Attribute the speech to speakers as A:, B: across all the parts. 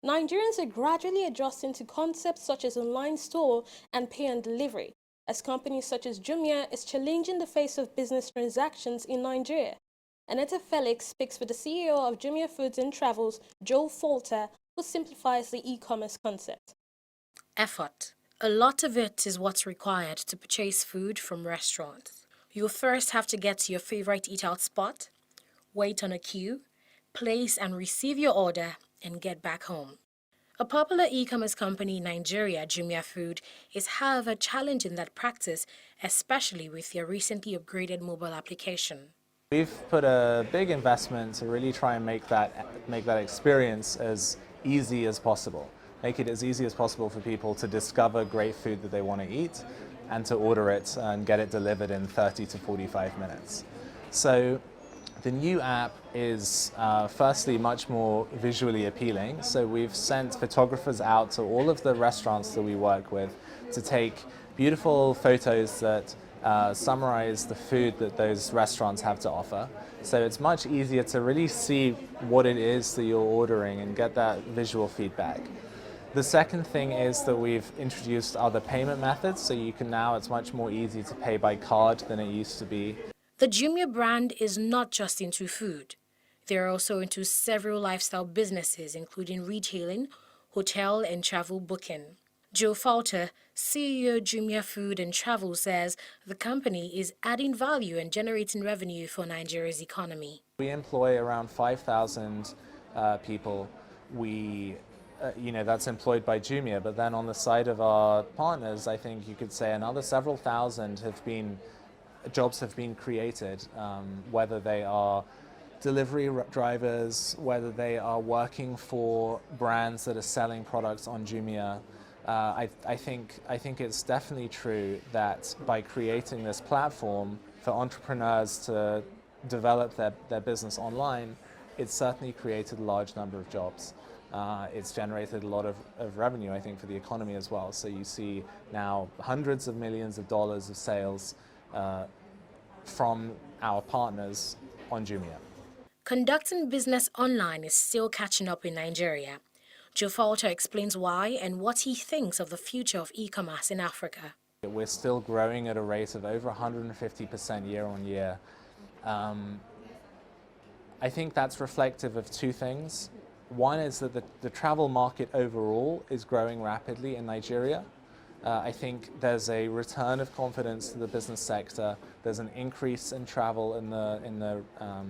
A: Nigerians are gradually adjusting to concepts such as online store and pay on delivery, as companies such as Jumia is challenging the face of business transactions in Nigeria. Aneta Felix speaks with the CEO of Jumia Foods and Travels, Joe Falter, who simplifies the e-commerce concept.
B: Effort. A lot of it is what's required to purchase food from restaurants. You'll first have to get to your favorite eat-out spot, wait on a queue, place and receive your order, and get back home. A popular e-commerce company in Nigeria, Jumia Food, is however challenging that practice, especially with their recently upgraded mobile application.
C: We've put a big investment to really try and make that experience as easy as possible. Make it as easy as possible for people to discover great food that they want to eat and to order it and get it delivered in 30 to 45 minutes. So the new app is firstly much more visually appealing. So we've sent photographers out to all of the restaurants that we work with to take beautiful photos that summarize the food that those restaurants have to offer. So it's much easier to really see what it is that you're ordering and get that visual feedback. The second thing is that we've introduced other payment methods, so it's much more easy to pay by card than it used to be.
B: The Jumia brand is not just into food. They're also into several lifestyle businesses, including retailing, hotel and travel booking. Joe Falter, CEO Jumia Food and Travel, says the company is adding value and generating revenue for Nigeria's economy.
C: We employ around 5,000 people. That's employed by Jumia, but then on the side of our partners, I think you could say another several thousand jobs have been created, whether they are delivery drivers, whether they are working for brands that are selling products on Jumia. I think it's definitely true that by creating this platform for entrepreneurs to develop their business online, it's certainly created a large number of jobs. It's generated a lot of revenue, I think, for the economy as well. So you see now hundreds of millions of dollars of sales from our partners on Jumia.
B: Conducting business online is still catching up in Nigeria. Joe Falter explains why and what he thinks of the future of e-commerce in Africa.
C: We're still growing at a rate of over 150% year on year. I think that's reflective of two things. One is that the travel market overall is growing rapidly in Nigeria. I think there's a return of confidence to the business sector. There's an increase in travel in the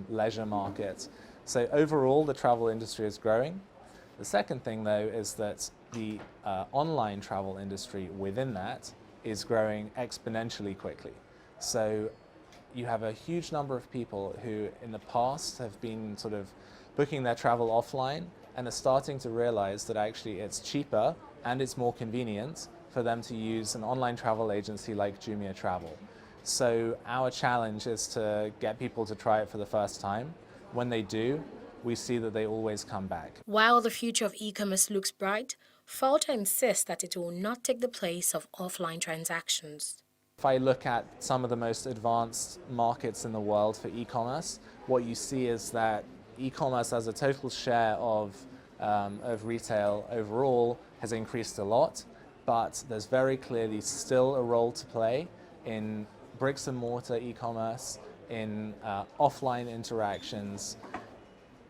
C: leisure market. So overall, the travel industry is growing. The second thing, though, is that the online travel industry within that is growing exponentially quickly. So you have a huge number of people who in the past have been sort of booking their travel offline and are starting to realize that actually it's cheaper and it's more convenient for them to use an online travel agency like Jumia Travel. So our challenge is to get people to try it for the first time. When they do, we see that they always come back.
B: While the future of e-commerce looks bright, Falter insists that it will not take the place of offline transactions.
C: If I look at some of the most advanced markets in the world for e-commerce, what you see is that e-commerce as a total share of retail overall has increased a lot, but there's very clearly still a role to play in bricks and mortar e-commerce, in offline interactions.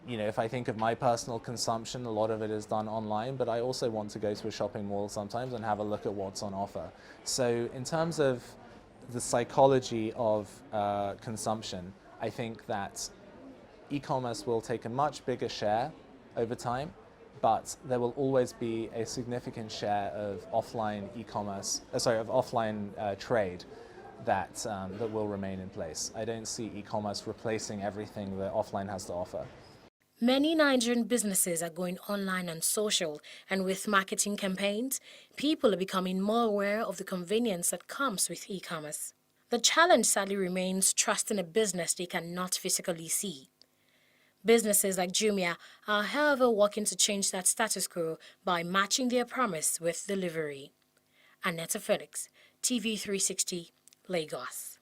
C: If I think of my personal consumption, a lot of it is done online, but I also want to go to a shopping mall sometimes and have a look at what's on offer. So in terms of the psychology of consumption, I think that e-commerce will take a much bigger share over time, but there will always be a significant share of offline trade that will remain in place. I don't see e-commerce replacing everything that offline has to offer.
B: Many Nigerian businesses are going online and social, and with marketing campaigns, people are becoming more aware of the convenience that comes with e-commerce. The challenge sadly remains trusting a business they cannot physically see. Businesses like Jumia are, however, working to change that status quo by matching their promise with delivery. Aneta Felix, TV360, Lagos.